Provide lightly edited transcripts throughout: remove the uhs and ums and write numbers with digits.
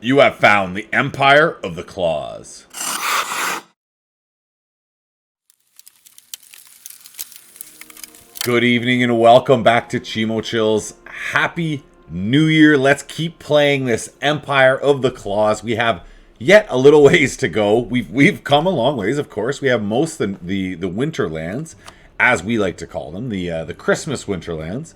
You have found the Empire of the Claus. Good evening and welcome back to Chimo Chill's Happy New Year. Let's keep playing this Empire of the Claus. We have yet a little ways to go. We've come a long ways, of course. We have most of the winterlands, as we like to call them, the Christmas winterlands.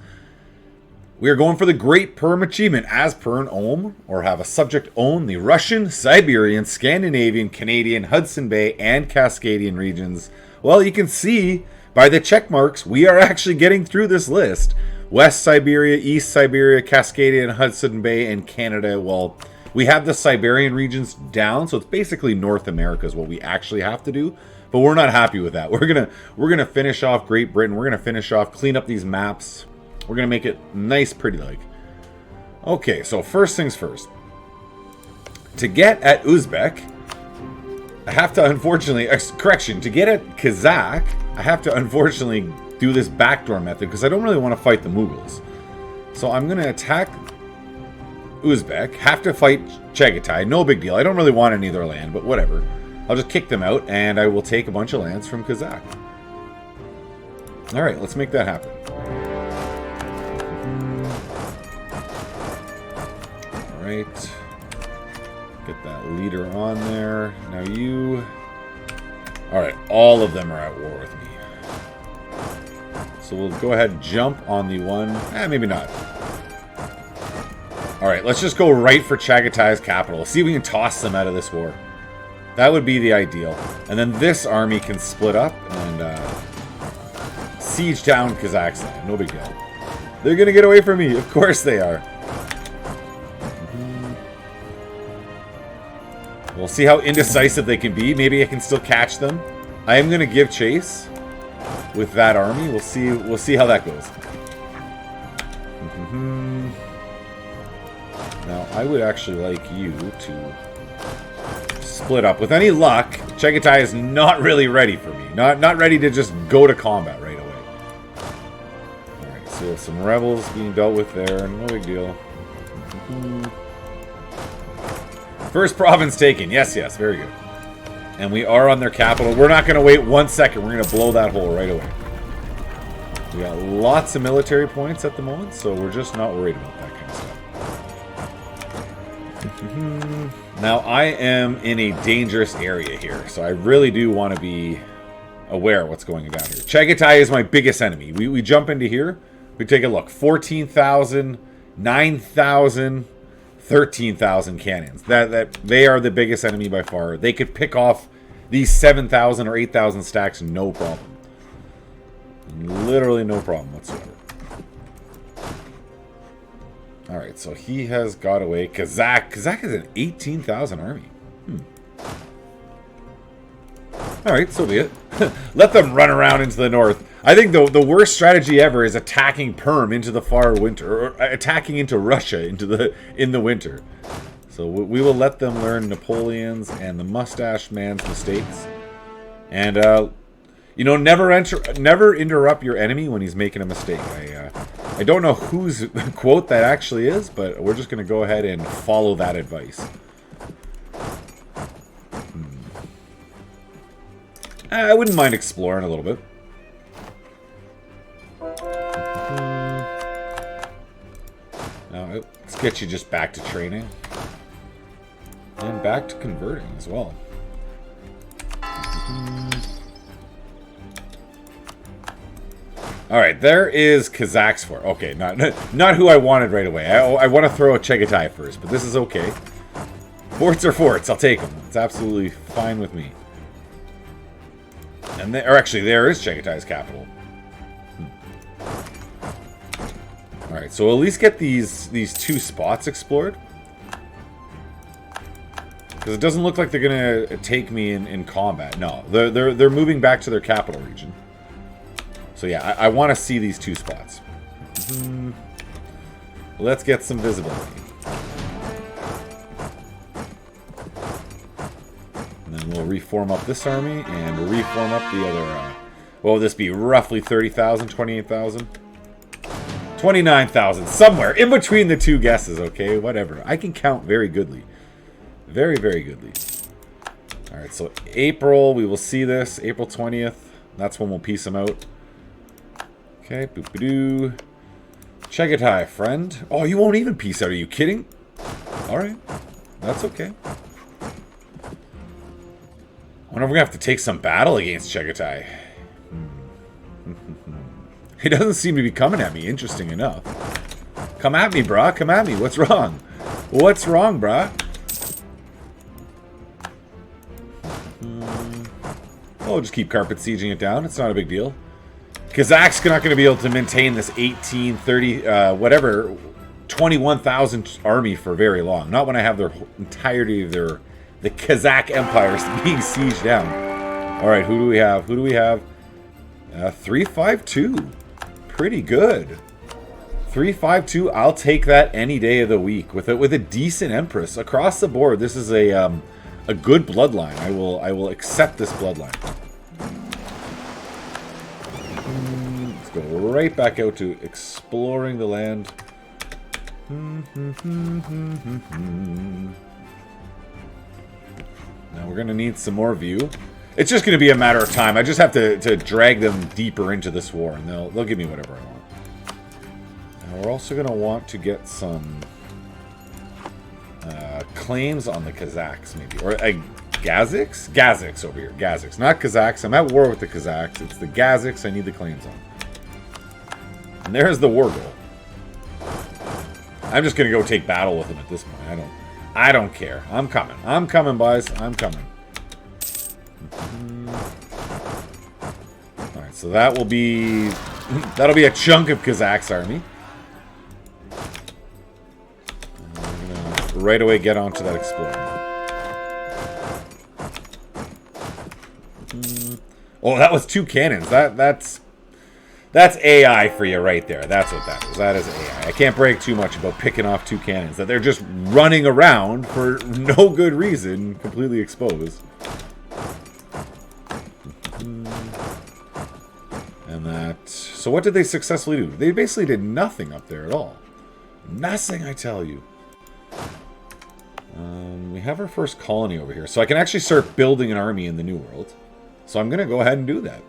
We are going for the Great Perm achievement as per an own, or have a subject own the Russian, Siberian, Scandinavian, Canadian, Hudson Bay and Cascadian regions. Well, you can see by the check marks, we are actually getting through this list. West Siberia, East Siberia, Cascadian, Hudson Bay, and Canada. Well, we have the Siberian regions down, so it's basically North America is what we actually have to do. But we're not happy with that. We're gonna finish off Great Britain. We're gonna finish off, clean up these maps. We're gonna make it nice, pretty like. Okay, so first things first. To get at Uzbek, I have to unfortunately, correction, to get at Kazakh, I have to unfortunately do this backdoor method because I don't really want to fight the Mughals. So I'm going to attack Uzbek, have to fight Chagatai, no big deal. I don't really want any of their land, but whatever. I'll just kick them out and I will take a bunch of lands from Kazakh. Alright, let's make that happen. Alright. Get that leader on there. Now you... Alright, all of them are at war with me. So we'll go ahead and jump on the one... maybe not. Alright, let's just go right for Chagatai's capital. See if we can toss them out of this war. That would be the ideal. And then this army can split up and siege down Kazakhstan. No big deal. They're going to get away from me. Of course they are. We'll see how indecisive they can be. Maybe I can still catch them. I am going to give chase with that army. We'll see how that goes. Now, I would actually like you to split up. With any luck, Chagatai is not really ready for me. Not ready to just go to combat right away. Alright, so some rebels being dealt with there. No big deal. First province taken. Yes, very good. And we are on their capital. We're not going to wait 1 second. We're going to blow that hole right away. We got lots of military points at the moment, so we're just not worried about that kind of stuff. Now, I am in a dangerous area here, so I really do want to be aware of what's going down here. Chagatai is my biggest enemy. We jump into here. We take a look. 14,000, 9,000... 13,000 cannons. That they are the biggest enemy by far. They could pick off these 7,000 or 8,000 stacks, no problem. Literally no problem whatsoever. Alright, so he has got away. Kazakh is an 18,000 army. Alright, so be it. Let them run around into the north. I think the worst strategy ever is attacking Perm into the far winter, or attacking into Russia in the winter. So we will let them learn Napoleon's and the mustache man's mistakes, and never interrupt your enemy when he's making a mistake. I don't know whose quote that actually is, but we're just going to go ahead and follow that advice. I wouldn't mind exploring a little bit. Now, let's get you just back to training. And back to converting as well. Alright, there is Kazakh's fort. Okay, not who I wanted right away. I want to throw a Chagatai first, but this is okay. Forts are forts. I'll take them. It's absolutely fine with me. And there is Chagatai's capital. Alright, so at least get these two spots explored. Because it doesn't look like they're going to take me in combat. No, they're moving back to their capital region. So yeah, I want to see these two spots. Let's get some visibility. And then we'll reform up this army, and we'll reform up the other... what will this be? Roughly 30,000, 28,000? 29,000, somewhere in between the two guesses, okay? Whatever. I can count very goodly. Very, very goodly. Alright, so April, we will see this. April 20th. That's when we'll piece them out. Okay, boop-a-doo. Chegatai, friend. Oh, you won't even piece out. Are you kidding? Alright. That's okay. I wonder if we're going to have to take some battle against Chegatai. He doesn't seem to be coming at me, interesting enough. Come at me, brah. Come at me. What's wrong? What's wrong, brah? Oh, just keep carpet sieging it down. It's not a big deal. Kazakhs not going to be able to maintain this 18, 30, whatever, 21,000 army for very long. Not when I have their entirety of the Kazakh Empire being sieged down. All right, who do we have? Who do we have? 352. Pretty good. 352. I'll take that any day of the week with a decent empress across the board. This is a good bloodline. I will accept this bloodline. Let's go right back out to exploring the land. Now we're gonna need some more view. It's just gonna be a matter of time. I just have to drag them deeper into this war, and they'll give me whatever I want. Now we're also gonna want to get some claims on the Kazakhs, maybe, or Gaziks? Gaziks over here. Gaziks, not Kazakhs. I'm at war with the Kazakhs. It's the Gaziks I need the claims on. And there's the war goal. I'm just gonna go take battle with them at this point. I don't care. I'm coming. I'm coming, boys. I'm coming. Alright, so that will be... that'll be a chunk of Kazakh's army. And we're gonna right away get onto that explorer. Oh, that was 2 cannons. That's AI for you right there. That's what that is. That is AI. I can't brag too much about picking off 2 cannons. That they're just running around for no good reason, completely exposed. And that... so what did they successfully do? They basically did nothing up there at all. Nothing, I tell you. We have our first colony over here. So I can actually start building an army in the New World. So I'm going to go ahead and do that.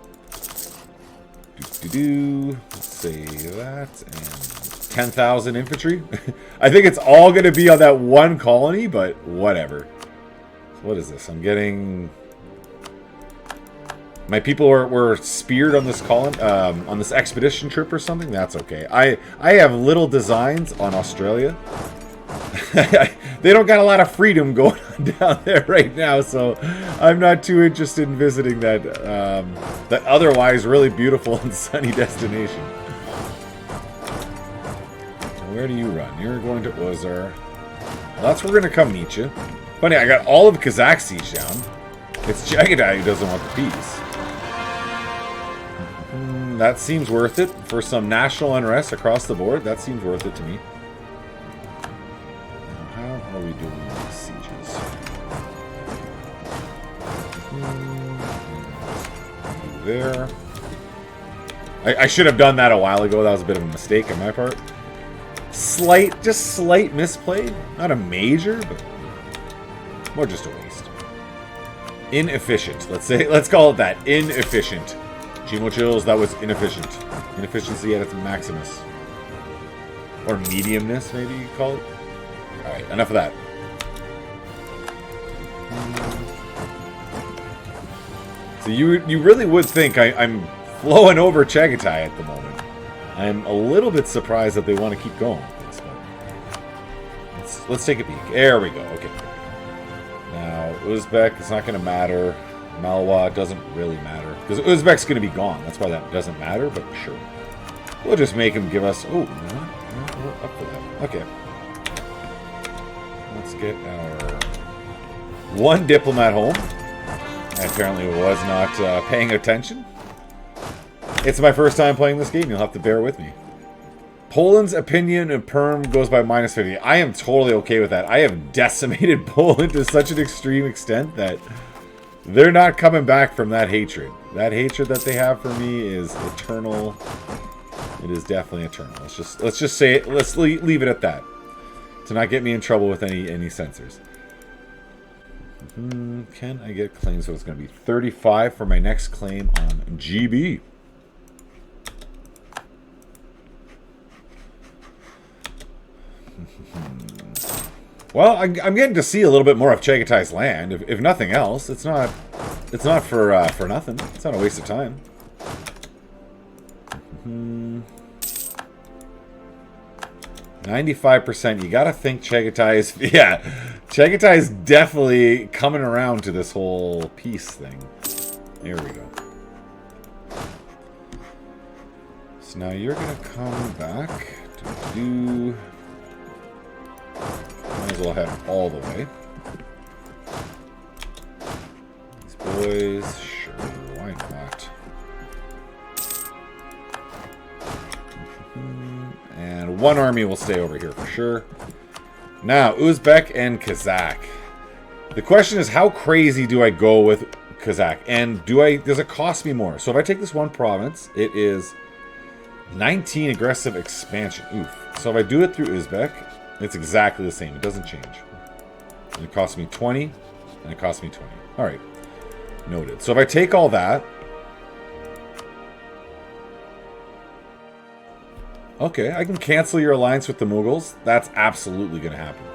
Let's say that. And 10,000 infantry. I think it's all going to be on that one colony, but whatever. So what is this? I'm getting... my people were speared on this on this expedition trip or something. That's okay. I have little designs on Australia. They don't got a lot of freedom going on down there right now, so I'm not too interested in visiting that that otherwise really beautiful and sunny destination. Where do you run? You're going to Ozar. Well, that's where we're going to come meet you. Funny, I got all of Kazakh siege down. It's Jagadai who doesn't want the peace. That seems worth it for some national unrest across the board. That seems worth it to me. Now, how are we doing these sieges? There. I should have done that a while ago. That was a bit of a mistake on my part. Just slight misplay. Not a major, but more just a waste. Inefficient. Let's call it that. Inefficient. Chimo chills, that was inefficient. Inefficiency at its maximus. Or mediumness, maybe you call it. Alright, enough of that. So you really would think I'm flowing over Chagatai at the moment. I'm a little bit surprised that they want to keep going with this, but let's take a peek. There we go. Okay. Now, Uzbek, it's not going to matter. Malwa doesn't really matter. Because Uzbek's going to be gone. That's why that doesn't matter, but sure. We'll just make him give us... oh, we're up for that. Okay. Let's get our one diplomat home. I apparently was not paying attention. It's my first time playing this game. You'll have to bear with me. Poland's opinion of Perm goes by -50. I am totally okay with that. I have decimated Poland to such an extreme extent that they're not coming back from that hatred. That hatred that they have for me is eternal. It is definitely eternal. Let's just say it. Let's leave it at that. To not get me in trouble with any censors. Can I get claims? So it's going to be 35 for my next claim on GB. Well, I'm getting to see a little bit more of Chagatai's land. If nothing else, it's not for nothing. It's not a waste of time. 95%. You gotta think Chagatai is... Yeah, Chagatai is definitely coming around to this whole peace thing. There we go. So now you're gonna come back. Might as well head all the way. These boys, sure, why not? And one army will stay over here for sure. Now, Uzbek and Kazakh. The question is, how crazy do I go with Kazakh? And does it cost me more? So if I take this one province, it is 19 aggressive expansion. Oof. So if I do it through Uzbek, it's exactly the same. It doesn't change. And it costs me 20, and it costs me 20. All right. Noted. So if I take all that... Okay, I can cancel your alliance with the Mughals. That's absolutely going to happen.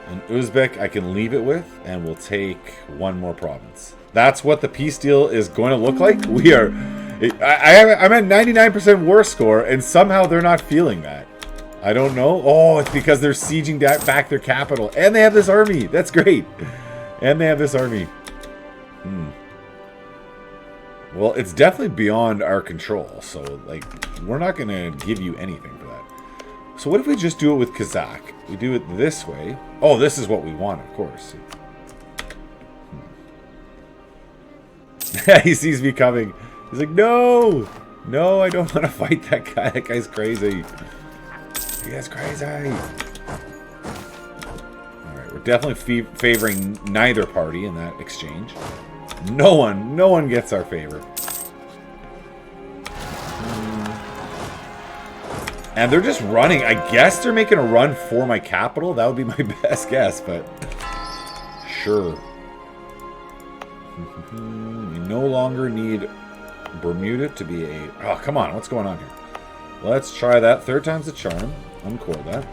And Uzbek, I can leave it with, and we'll take one more province. That's what the peace deal is going to look like. We are... I'm at 99% war score, and somehow they're not feeling that. I don't know. Oh, it's because they're sieging back their capital. And they have this army. That's great. And they have this army. Well, it's definitely beyond our control. So, like, we're not going to give you anything for that. So what if we just do it with Kazakh? We do it this way. Oh, this is what we want, of course. He sees me coming. He's like, no! No, I don't want to fight that guy. That guy's crazy. He is crazy. Alright, we're definitely favoring neither party in that exchange. No one gets our favor. And they're just running. I guess they're making a run for my capital. That would be my best guess, but sure. You no longer need Bermuda to be a... Oh, come on. What's going on here? Let's try that. Third time's the charm. Uncore that.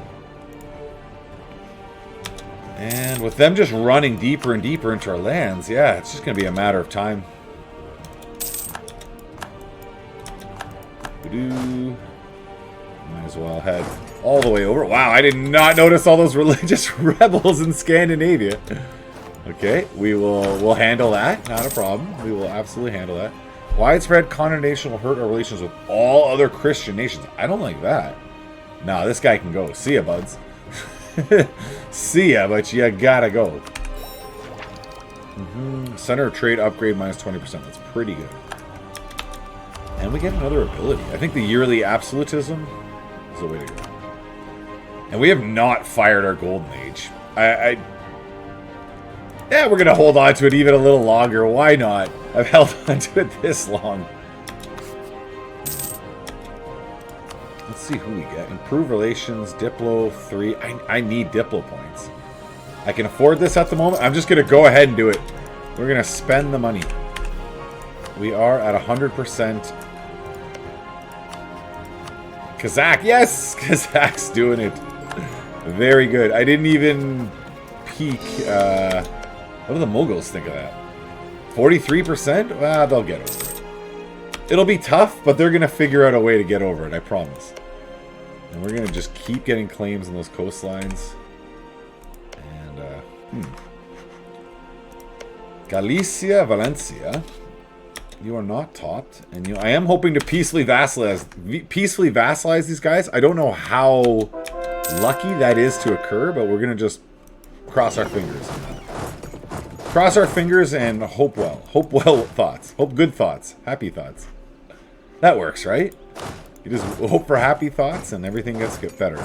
And with them just running deeper and deeper into our lands, yeah, it's just going to be a matter of time. Might as well head all the way over. Wow, I did not notice all those religious rebels in Scandinavia. Okay, we'll handle that. Not a problem. We will absolutely handle that. Widespread condemnation will hurt our relations with all other Christian nations. I don't like that. Nah, this guy can go. See ya, buds. See ya, but you gotta go. Center of trade upgrade minus 20%. That's pretty good. And we get another ability. I think the yearly absolutism is the way to go. And we have not fired our golden age. Yeah, we're gonna hold on to it even a little longer. Why not? I've held on to it this long. Let's see who we get. Improve relations, Diplo 3. I need Diplo points. I can afford this at the moment. I'm just going to go ahead and do it. We're going to spend the money. We are at 100%. Kazakh. Yes! Kazakh's doing it. Very good. I didn't even peek. What do the Mughals think of that? 43%? Well, they'll get over it. It'll be tough, but they're going to figure out a way to get over it, I promise. And we're going to just keep getting claims on those coastlines. And, Galicia, Valencia. You are not topped. And I am hoping to peacefully vassalize these guys. I don't know how lucky that is to occur, but we're going to just cross our fingers. Cross our fingers and hope well. Hope well thoughts. Hope good thoughts. Happy thoughts. That works, right? You just hope for happy thoughts and everything gets better.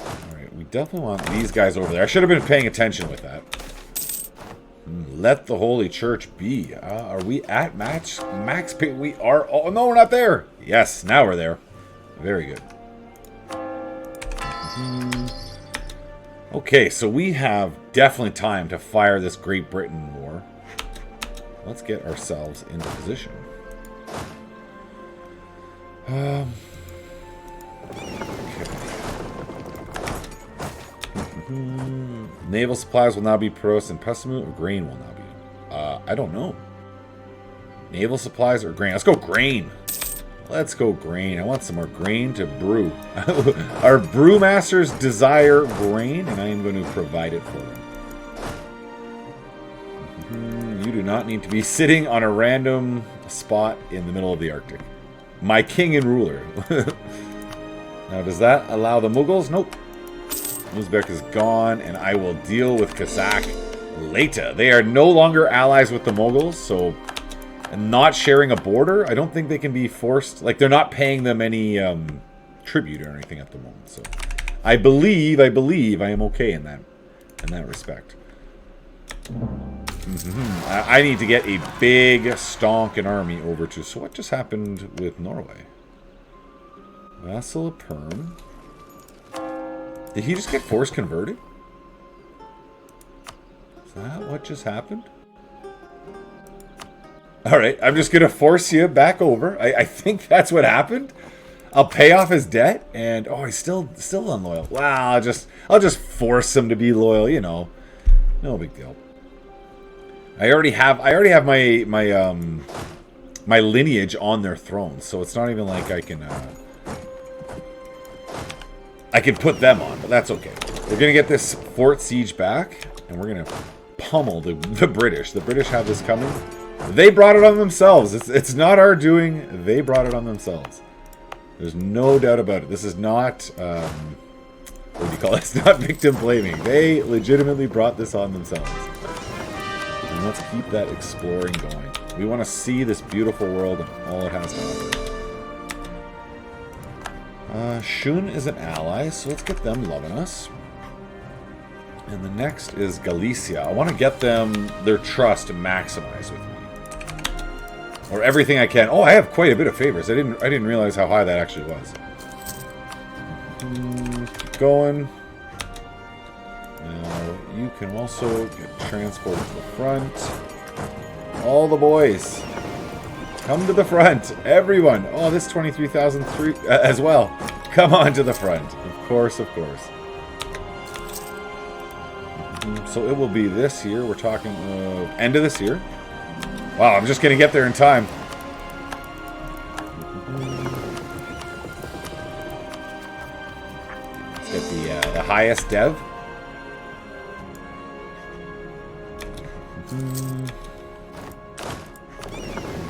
Alright, we definitely want these guys over there. I should have been paying attention with that. Let the Holy Church be. Are we at max pay? We are. Oh, no, we're not there. Yes, now we're there. Very good. Okay, so we have definitely time to fire this Great Britain war. Let's get ourselves into position. Okay. Naval supplies will now be produced in Pessimu, or grain will now be. I don't know. Naval supplies or grain? Let's go grain. Let's go grain. I want some more grain to brew. Our brewmasters desire grain, and I am going to provide it for them. You do not need to be sitting on a random spot in the middle of the Arctic. My king and ruler. Now, does that allow the Mughals? Nope. Uzbek is gone, and I will deal with Kazakh later. They are no longer allies with the Mughals, so... And not sharing a border, I don't think they can be forced. Like, they're not paying them any tribute or anything at the moment. So, I believe I am okay in that respect. I need to get a big stonking army over to. So, what just happened with Norway? Vassal of Perm. Did he just get force converted? Is that what just happened? Alright, I'm just going to force you back over. I think that's what happened. I'll pay off his debt, and... Oh, he's still unloyal. Wow, I'll just force him to be loyal, you know. No big deal. I already have my lineage on their throne, so it's not even like I can put them on, but that's okay. We're going to get this fort siege back, and we're going to pummel the British. The British have this coming. They brought it on themselves. It's not our doing. They brought it on themselves. There's no doubt about it. This is not, what do you call it? It's not victim blaming. They legitimately brought this on themselves. And let's keep that exploring going. We want to see this beautiful world and all it has to offer. Shun is an ally, so let's get them loving us. And the next is Galicia. I want to get them their trust maximized with me. Or everything I can. Oh, I have quite a bit of favors. I didn't realize how high that actually was. Keep going. Now, you can also get transported to the front. All the boys. Come to the front. Everyone. Oh, this 23,003 as well. Come on to the front. Of course, of course. So it will be this year. We're talking end of this year. Wow, I'm just going to get there in time. Let's get the highest dev.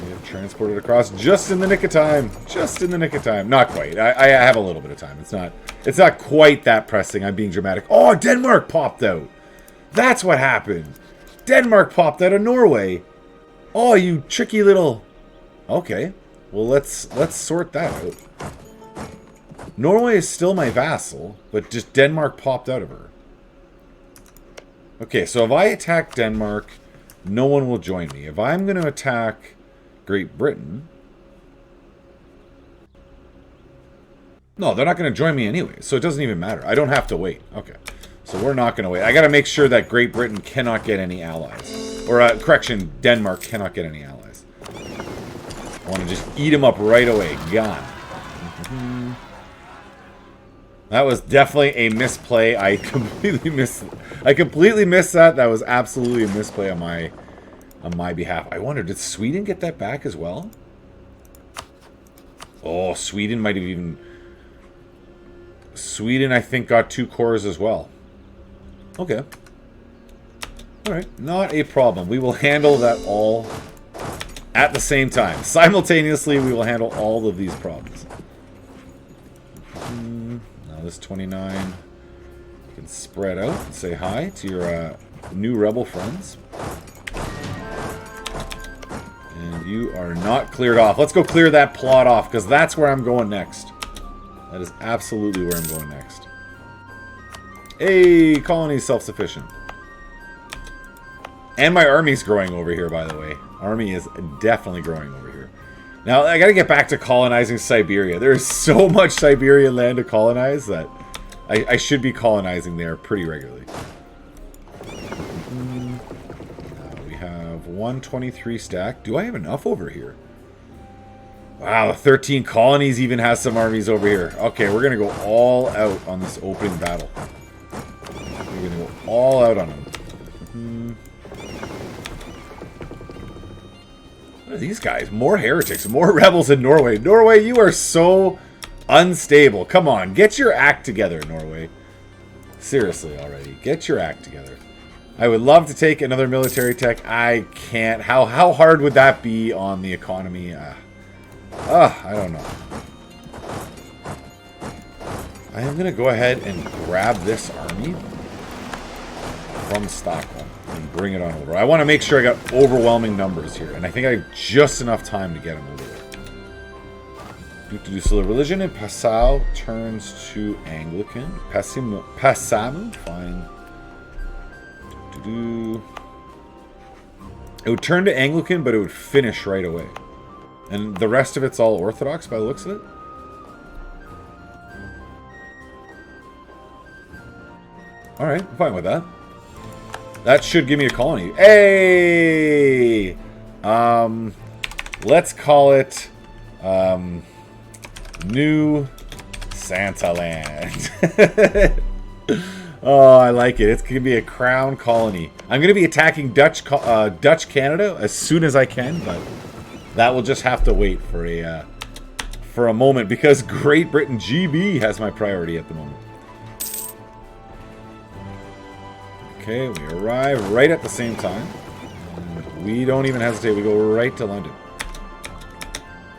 We have transported across just in the nick of time. Just in the nick of time. Not quite. I have a little bit of time. It's not quite that pressing. I'm being dramatic. Oh, Denmark popped out. That's what happened. Denmark popped out of Norway. Oh, you tricky little... Okay. Well, let's sort that out. Norway is still my vassal, but just Denmark popped out of her. Okay, so if I attack Denmark, no one will join me. If I'm going to attack Great Britain... No, they're not going to join me anyway, so it doesn't even matter. I don't have to wait. Okay. So we're not going to wait. I got to make sure that Great Britain cannot get any allies. Or, correction, Denmark cannot get any allies. I want to just eat them up right away. Gone. That was definitely a misplay. I completely missed that. That was absolutely a misplay on my behalf. I wonder, did Sweden get that back as well? Oh, Sweden might have even... Sweden, I think, got 2 cores as well. Okay. Alright, not a problem. We will handle that all at the same time. Simultaneously, we will handle all of these problems. Now this 29. You can spread out and say hi to your new rebel friends. And you are not cleared off. Let's go clear that plot off, because that's where I'm going next. That is absolutely where I'm going next. Hey, colony self-sufficient. And my army's growing over here, by the way. Army is definitely growing over here. Now, I gotta get back to colonizing Siberia. There is so much Siberian land to colonize that I should be colonizing there pretty regularly. We have 123 stack. Do I have enough over here? Wow, 13 colonies even has some armies over here. Okay, we're going to go all out on this opening battle. We're going to go all out on them. What are these guys? More heretics, more rebels in Norway. Norway, you are so unstable. Come on, get your act together, Norway. Seriously already, get your act together. I would love to take another military tech. I can't. How hard would that be on the economy? I don't know. I am going to go ahead and grab this army from Stockholm and bring it on over. I want to make sure I got overwhelming numbers here, and I think I have just enough time to get them over there. So the religion in Passau turns to Anglican. Passamu, fine. It would turn to Anglican, but it would finish right away. And the rest of it's all Orthodox by the looks of it. Alright, I'm fine with that. That should give me a colony. Hey! Let's call it New Santa Land. Oh, I like it. It's going to be a crown colony. I'm going to be attacking Dutch Canada as soon as I can, but that will just have to wait for a moment because Great Britain GB has my priority at the moment. Okay, we arrive right at the same time. And we don't even hesitate. We go right to London.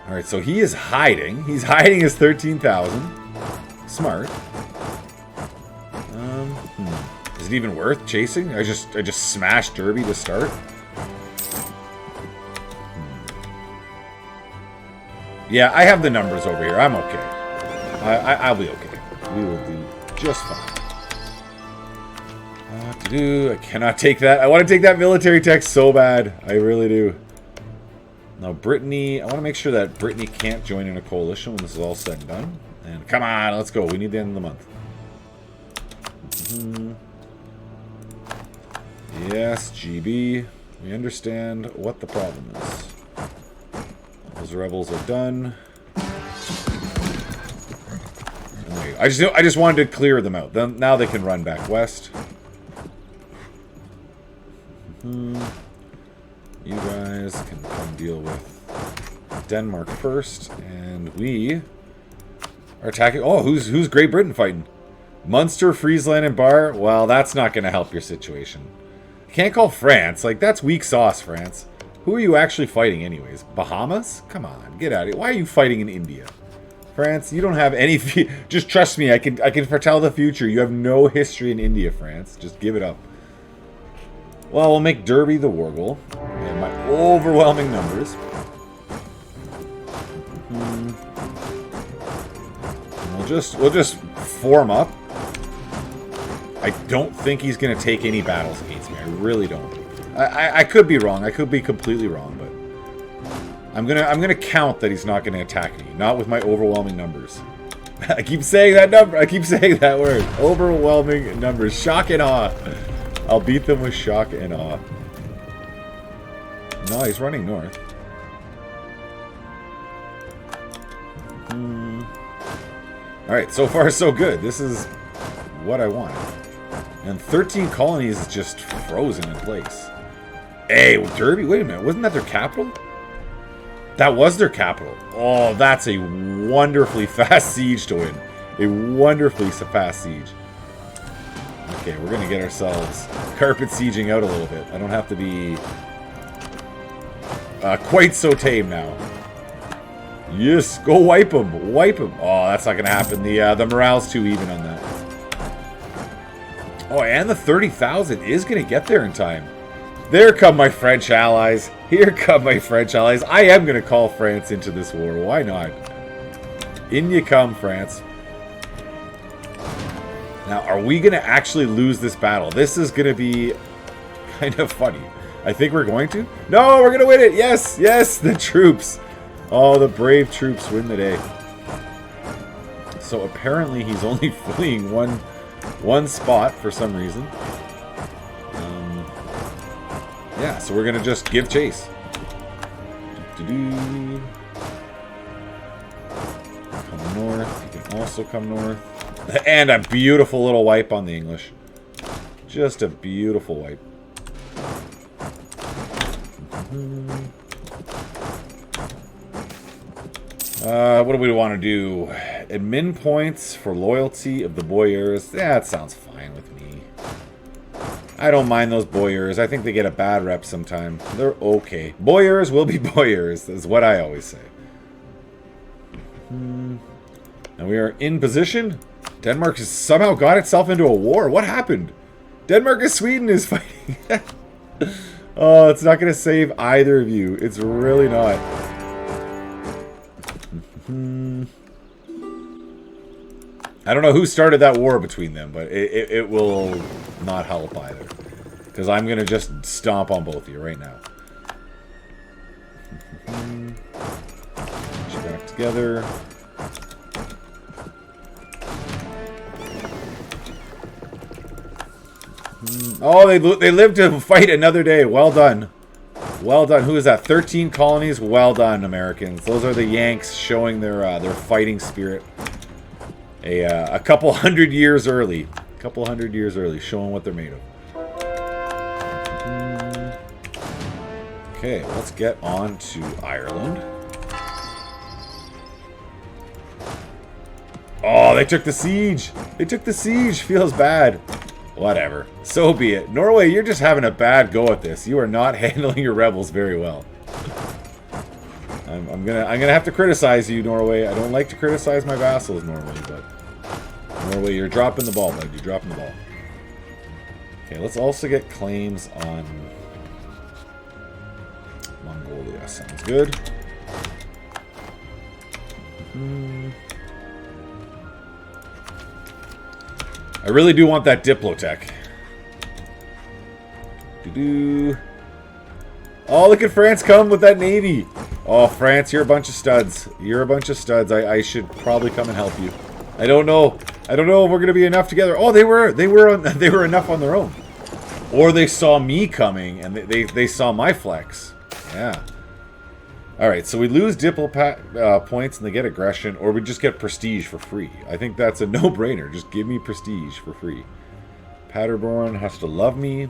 Alright, so he is hiding. He's hiding his 13,000. Smart. Is it even worth chasing? I just smashed Derby to start. Yeah, I have the numbers over here. I'm okay. I'll be okay. We will do just fine. I cannot take that. I want to take that military tech so bad. I really do. Now, Brittany. I want to make sure that Brittany can't join in a coalition when this is all said and done. And come on, let's go. We need the end of the month. Yes, GB. We understand what the problem is. Those rebels are done. Anyway, I just wanted to clear them out. Then now they can run back west. You guys can come deal with Denmark first, and we are attacking. Oh, who's Great Britain fighting? Munster, Friesland, and Bar. Well, that's not going to help your situation. Can't call France. Like, that's weak sauce, France. Who are you actually fighting anyways? Bahamas? Come on, get out of here. Why are you fighting in India? France, you don't have any... Just trust me, I can foretell the future. You have no history in India, France. Just give it up. Well, we'll make Derby the war goal. And my overwhelming numbers. We'll just form up. I don't think he's going to take any battles against me. I really don't. I could be wrong. I could be completely wrong, but I'm gonna count that he's not going to attack me. Not with my overwhelming numbers. I keep saying that number. I keep saying that word. Overwhelming numbers. Shock and awe. I'll beat them with shock and awe. No, he's running north. Alright, so far so good. This is what I wanted. And 13 colonies is just frozen in place. Hey, Derby, wait a minute. Wasn't that their capital? That was their capital. Oh, that's a wonderfully fast siege to win. A wonderfully fast siege. Okay, we're going to get ourselves carpet sieging out a little bit. I don't have to be quite so tame now. Yes, go wipe him. Wipe him. Oh, that's not going to happen. The morale's too even on that. Oh, and the 30,000 is going to get there in time. There come my French allies. Here come my French allies. I am going to call France into this war. Why not? In you come, France. Now, are we going to actually lose this battle? This is going to be kind of funny. I think we're going to. No, we're going to win it. Yes, yes, the troops. Oh, the brave troops win the day. So apparently he's only fleeing one spot for some reason. Yeah, so we're going to just give chase. Come north. You can also come north. And a beautiful little wipe on the English. Just a beautiful wipe. What do we want to do? Admin points for loyalty of the boyars. That sounds fine with me. I don't mind those boyars. I think they get a bad rep sometime. They're okay. Boyars will be boyars, is what I always say. And we are in position. Denmark has somehow got itself into a war. What happened? Denmark and Sweden is fighting. Oh, it's not going to save either of you. It's really not. I don't know who started that war between them, but it will not help either. Because I'm going to just stomp on both of you right now. Put you back together. Oh, they lived to fight another day. Well done. Well done. Who is that? 13 colonies? Well done, Americans. Those are the Yanks showing their fighting spirit. A couple hundred years early. Showing what they're made of. Okay, let's get on to Ireland. Oh, they took the siege. Feels bad. Whatever. So be it. Norway, you're just having a bad go at this. You are not handling your rebels very well. I'm gonna have to criticize you, Norway. I don't like to criticize my vassals, Norway, but Norway, you're dropping the ball, bud. You're dropping the ball. Okay, let's also get claims on Mongolia. Sounds good. I really do want that Diplotech. Oh, look at France come with that navy. Oh, France, you're a bunch of studs. I should probably come and help you. I don't know if we're gonna be enough together. Oh, they were enough on their own. Or they saw me coming and they saw my flex. Yeah. Alright, so we lose diplomat points and they get aggression, or we just get prestige for free. I think that's a no-brainer. Just give me prestige for free. Paderborn has to love me.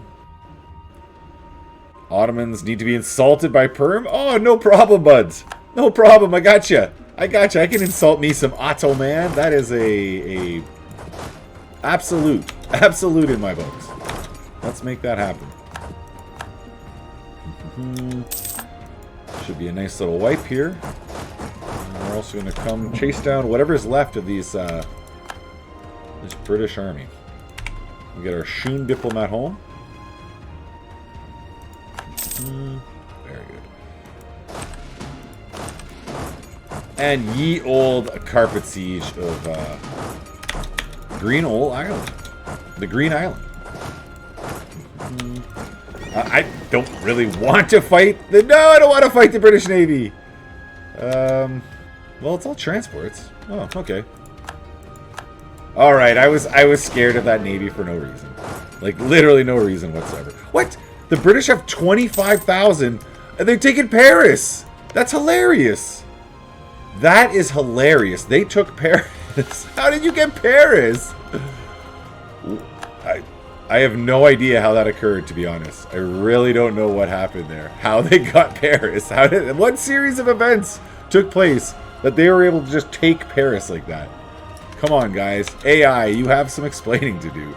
Ottomans need to be insulted by Perm. Oh, no problem, buds. No problem. I gotcha. I can insult me some Ottoman. That is a absolute in my books. Let's make that happen. Should be a nice little wipe here. And we're also going to come chase down whatever's left of these this British army. We get our Shoon diplomat home. Very good. And ye old carpet siege of Green Old Island. The Green Island. I don't really want to fight I don't want to fight the British Navy. Well, it's all transports. Oh, okay. Alright, I was scared of that Navy for no reason. Like, literally no reason whatsoever. What? The British have 25,000 and they've taken Paris! That's hilarious! That is hilarious. They took Paris. How did you get Paris? I have no idea how that occurred, to be honest. I really don't know what happened there. How they got Paris. What series of events took place that they were able to just take Paris like that? Come on, guys. AI, you have some explaining to do.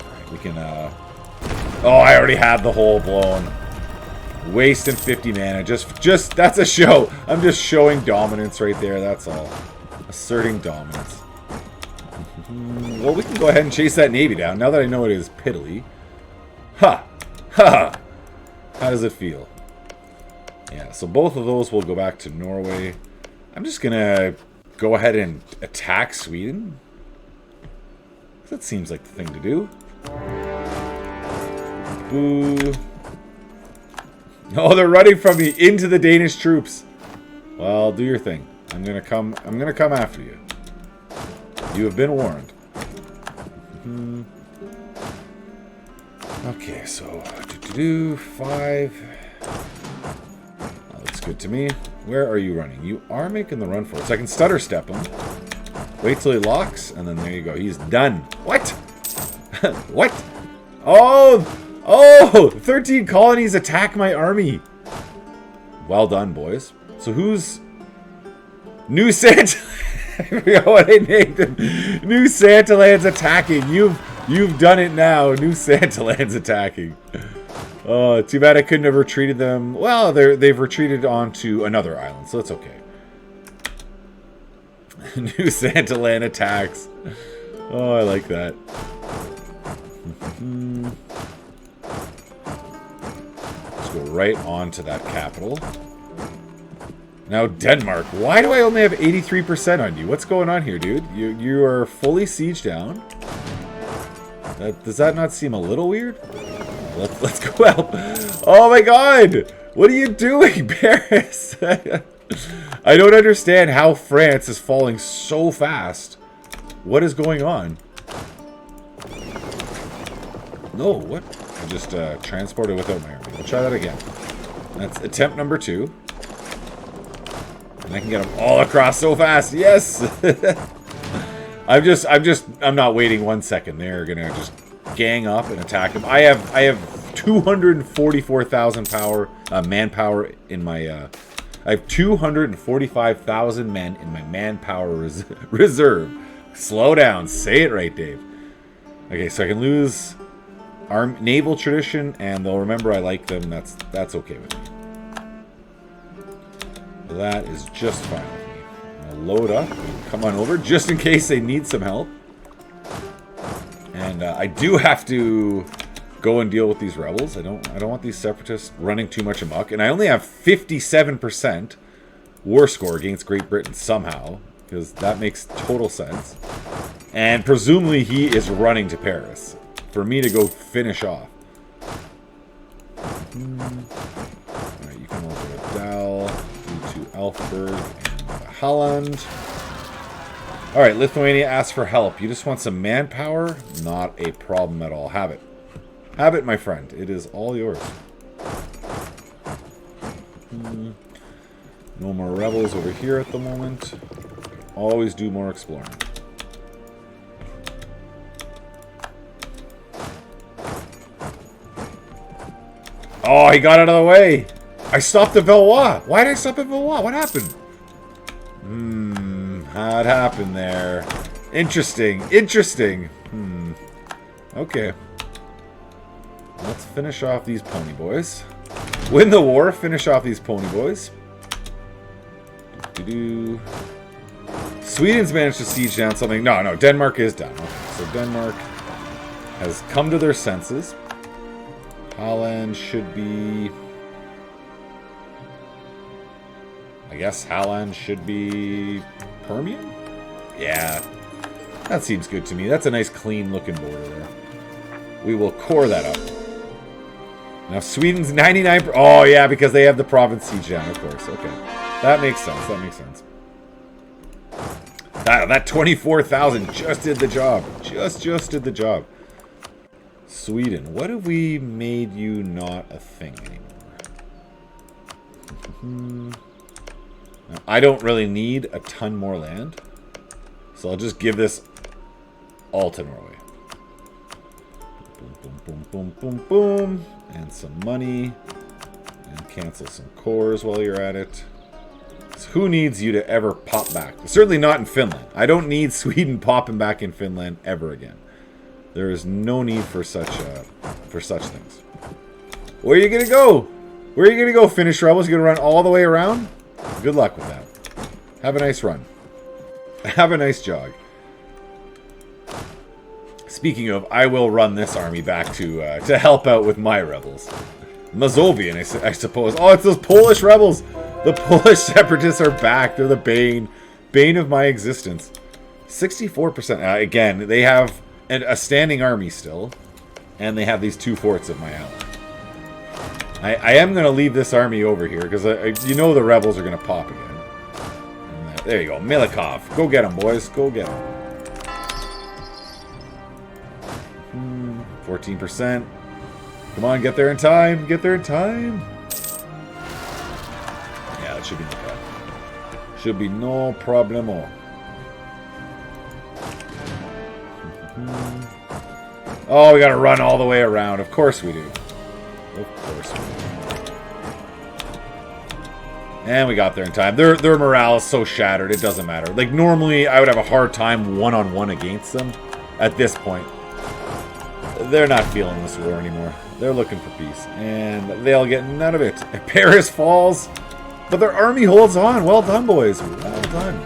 Alright, we can, Oh, I already had the hole blown. Wasting 50 mana. Just, that's a show. I'm just showing dominance right there, that's all. Asserting dominance. Well, we can go ahead and chase that navy down, now that I know it is piddly. Ha! Ha! How does it feel? Yeah, so both of those will go back to Norway. I'm just gonna go ahead and attack Sweden. That seems like the thing to do. Boo. Oh, they're running from me into the Danish troops. Well, do your thing. I'm gonna come after you. You have been warned. Okay, so 5. That looks good to me. Where are you running? You are making the run for it. So I can stutter step him. Wait till he locks, and then there you go. He's done. What? What? Oh! Oh! 13 colonies attack my army. Well done, boys. So who's... New Santa... I forgot what I named him. New Santa Land's attacking. You've done it now. New Santa Land's attacking. Oh, too bad I couldn't have retreated them. Well, they've retreated onto another island, so it's okay. New Santa Land attacks. Oh, I like that. Let's go right on to that capital. Now Denmark. Why do I only have 83% on you? What's going on here, dude? You are fully sieged down. Does that not seem a little weird? Let's go help. Oh my god! What are you doing, Paris? I don't understand how France is falling so fast. What is going on? No, what? I just transported without my army. We'll try that again. That's attempt number 2. And I can get them all across so fast. Yes! I'm not waiting 1 second. They're gonna just gang up and attack him. I have 244,000 manpower in my I have 245,000 men in my manpower reserve. Slow down. Say it right, Dave. Okay, so I can lose our naval tradition, and they'll remember I like them. That's okay with me. That is just fine with me. I'll load up and come on over, just in case they need some help. And I do have to go and deal with these rebels. I don't want these separatists running too much amok. And I only have 57% war score against Great Britain somehow, because that makes total sense. And presumably he is running to Paris for me to go finish off. Alright, you come over to Dal, you to Elfberg and Holland. Alright, Lithuania asks for help. You just want some manpower? Not a problem at all. Have it. Have it, my friend. It is all yours. No more rebels over here at the moment. Always do more exploring. Oh, he got out of the way. I stopped at Valois. Why did I stop at Valois? What happened? What happened there? Interesting. Interesting. Okay. Let's finish off these pony boys. Win the war. Finish off these pony boys. Sweden's managed to siege down something. No, Denmark is down. Okay, so Denmark has come to their senses. Holland should be... I guess Holland should be... Permian? Yeah. That seems good to me. That's a nice clean looking border there. We will core that up. Now Sweden's 99%. Oh yeah, because they have the province siege down, of course. Okay. That makes sense. That makes sense. That 24,000 just did the job. Just did the job. Sweden, what have we made you not a thing anymore? Now, I don't really need a ton more land. So I'll just give this all to Norway. Boom, boom, boom, boom, boom, boom. And some money. And cancel some cores while you're at it. So who needs you to ever pop back? Certainly not in Finland. I don't need Sweden popping back in Finland ever again. There is no need for such things. Where are you gonna go? Where are you gonna go, Finnish rebels? You gonna run all the way around? Good luck with that. Have a nice run. Have a nice jog. Speaking of, I will run this army back to help out with my rebels. Mazovian, I suppose. Oh, it's those Polish rebels. The Polish separatists are back. They're the bane of my existence. 64%. Again, they have a standing army still, and they have these 2 forts of my ally. I am going to leave this army over here because you know the rebels are going to pop again. And There you go. Milikov. Go get him, boys. Go get him. 14%. Come on, get there in time. Get there in time. Yeah, that should be no problem. Should be no problemo. Oh, we gotta run all the way around. Of course we do. Of course we do. And we got there in time. Their morale is so shattered, it doesn't matter. Like, normally, I would have a hard time one-on-one against them. At this point, they're not feeling this war anymore. They're looking for peace. And they'll get none of it. Paris falls, but their army holds on. Well done, boys. Well done.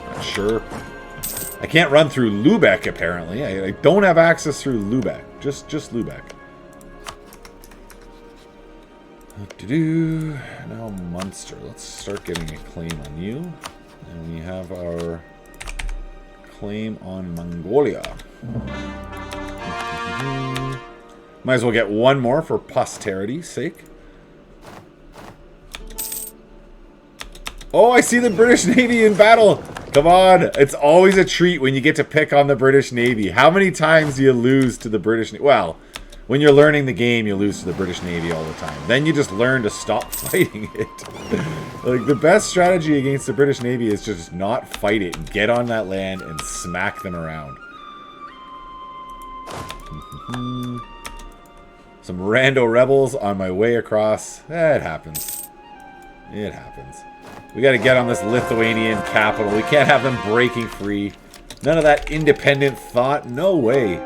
Not sure. I can't run through Lubeck, apparently. I don't have access through Lubeck. Just Lubeck. Now Munster. Let's start getting a claim on you. And we have our claim on Mongolia. Might as well get one more for posterity's sake. Oh, I see the British Navy in battle. Come on. It's always a treat when you get to pick on the British Navy. How many times do you lose to the British Navy? Well, when you're learning the game, you lose to the British Navy all the time. Then you just learn to stop fighting it. Like, the best strategy against the British Navy is to just not fight it and get on that land and smack them around. Some rando rebels on my way across. It happens. It happens. We got to get on this Lithuanian capital. We can't have them breaking free. None of that independent thought. No way.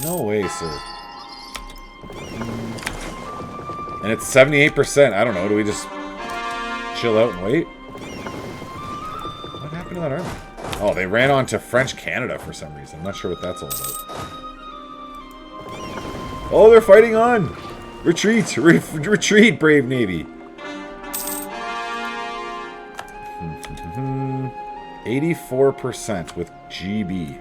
No way, sir. And it's 78%. I don't know. Do we just chill out and wait? What happened to that army? Oh, they ran on to French Canada for some reason. I'm not sure what that's all about. Oh, they're fighting on! Retreat! Retreat, brave Navy! 84% with GB.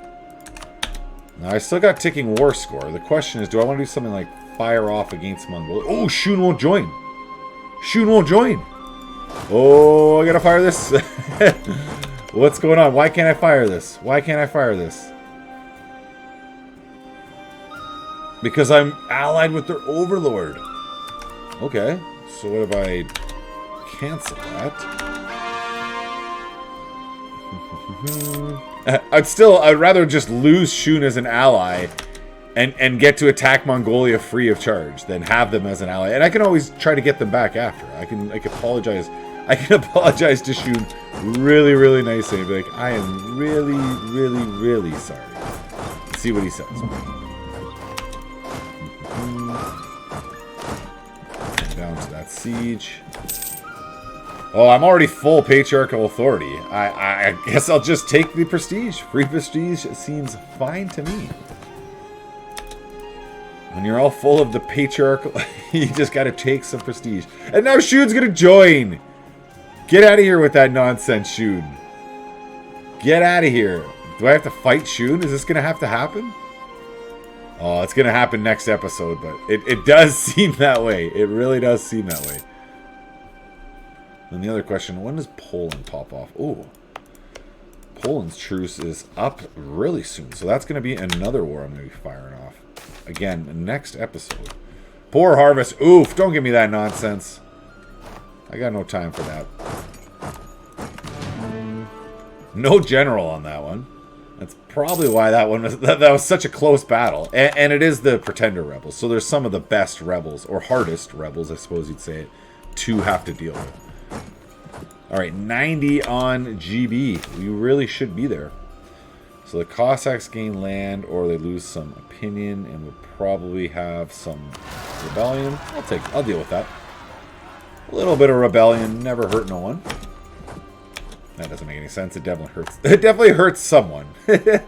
Now, I still got ticking war score. The question is, do I want to do something like fire off against Mongolia? Oh, Shun won't join. Shun won't join. Oh, I gotta fire this. What's going on? Why can't I fire this? Why can't I fire this? Because I'm allied with their overlord. Okay, so what if I cancel that? I'd rather just lose Shun as an ally and get to attack Mongolia free of charge than have them as an ally. And I can always try to get them back after. I can apologize. I can apologize to Shun really, really nicely and be like, I am really, really, really sorry. Let's see what he says. Down to that siege. Oh, I'm already full patriarchal authority. I guess I'll just take the prestige. Free prestige seems fine to me. When you're all full of the patriarchal, you just gotta take some prestige. And now Shun's gonna join! Get out of here with that nonsense, Shun. Get out of here. Do I have to fight Shun? Is this gonna have to happen? Oh, it's gonna happen next episode, but it does seem that way. It really does seem that way. And the other question, when does Poland pop off? Oh, Poland's truce is up really soon. So that's going to be another war I'm going to be firing off. Again, next episode. Poor harvest. Oof, don't give me that nonsense. I got no time for that. No general on that one. That's probably why that one was, that was such a close battle. And it is the Pretender rebels. So there's some of the best rebels, or hardest rebels, I suppose you'd say it, to have to deal with. Alright, 90 on GB. We really should be there. So the Cossacks gain land, or they lose some opinion, and we'll probably have some rebellion. I'll deal with that. A little bit of rebellion, never hurt no one. That doesn't make any sense. It definitely hurts. It definitely hurts someone. It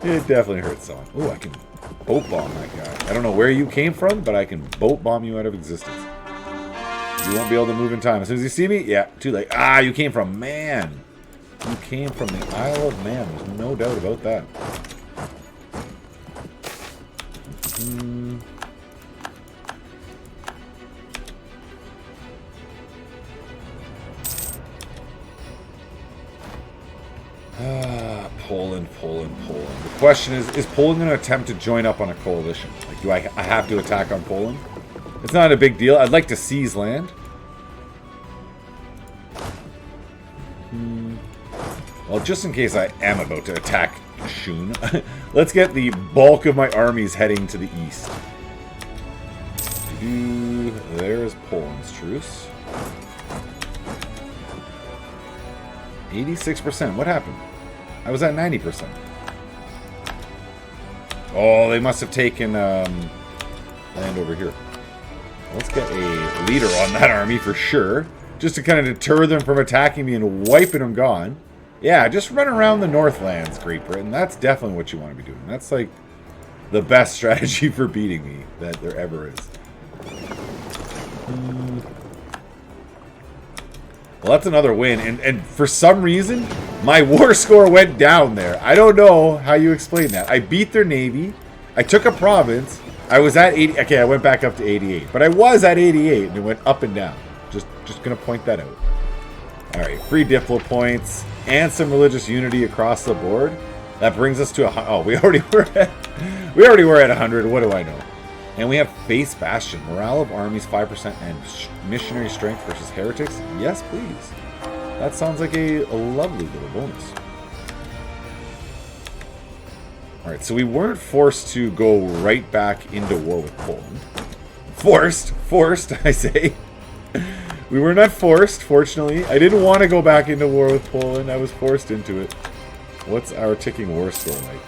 definitely hurts someone. Ooh, I can boat bomb that guy. I don't know where you came from, but I can boat bomb you out of existence. You won't be able to move in time. As soon as you see me, yeah, too late. Ah, you came from Man. You came from the Isle of Man. There's no doubt about that. Poland. The question is Poland going to attempt to join up on a coalition? Like, do I have to attack on Poland? It's not a big deal. I'd like to seize land. Well, just in case I am about to attack Shun, let's get the bulk of my armies heading to the east. There's Poland's truce. 86%. What happened? I was at 90%. Oh, they must have taken land over here. Let's get a leader on that army for sure. Just to kind of deter them from attacking me and wiping them gone. Yeah, just run around the Northlands, Great Britain. That's definitely what you want to be doing. That's like the best strategy for beating me that there ever is. Well, that's another win. And for some reason, my war score went down there. I don't know how you explain that. I beat their navy. I took a province. I was at 80. Okay, I went back up to 88. But I was at 88, and it went up and down. Just going to point that out. All right, free Diplo points and some religious unity across the board. That brings us to we already were at 100. What do I know? And we have Face Bastion. Morale of armies 5% and missionary strength versus heretics. Yes, please. That sounds like a lovely little bonus. All right, so we weren't forced to go right back into war with Poland. Forced, I say. We were not forced, fortunately. I didn't want to go back into war with Poland. I was forced into it. What's our ticking war score like?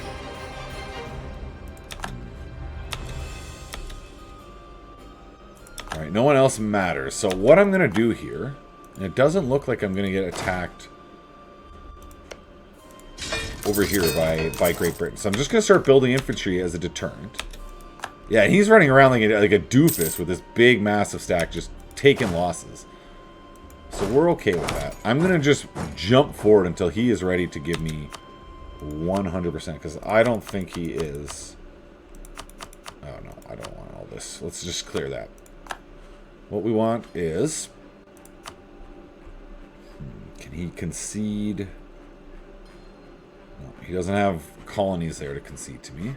Alright, no one else matters. So what I'm going to do here, and it doesn't look like I'm going to get attacked over here by Great Britain. So I'm just going to start building infantry as a deterrent. Yeah, he's running around like a doofus with this big, massive stack, just taking losses. So we're okay with that. I'm going to just jump forward until he is ready to give me 100%, because I don't think he is. Oh, no, I don't want all this. Let's just clear that. What we want is... Can he concede? No, he doesn't have colonies there to concede to me.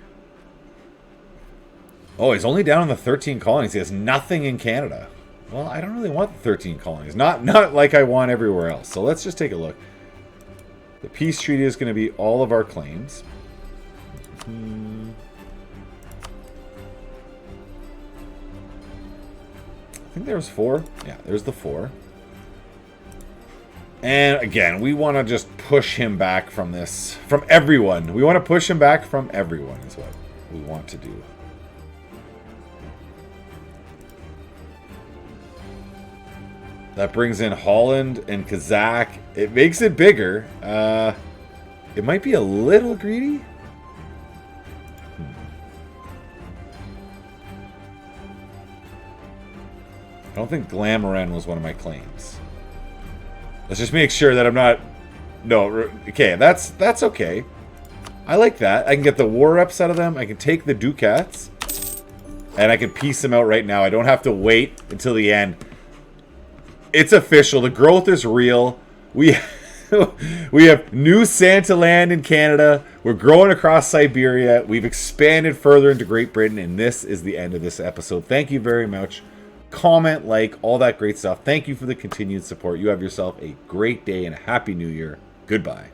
Oh, he's only down on the 13 colonies. He has nothing in Canada. Well, I don't really want the 13 colonies. Not like I want everywhere else. So let's just take a look. The peace treaty is going to be all of our claims. I think there's 4. Yeah, there's the 4. And again, we want to just push him back from this. From everyone. We want to push him back from everyone is what we want to do. That brings in Holland and Kazakh. It makes it bigger. It might be a little greedy. I don't think Glamoran was one of my claims. Let's just make sure that I'm not... No, okay, that's okay. I like that. I can get the war reps out of them. I can take the ducats. And I can piece them out right now. I don't have to wait until the end. It's official. The growth is real. We have new Santa land in Canada. We're growing across Siberia. We've expanded further into Great Britain. And this is the end of this episode. Thank you very much. Comment, like, all that great stuff. Thank you for the continued support. You have yourself a great day and a happy new year. Goodbye.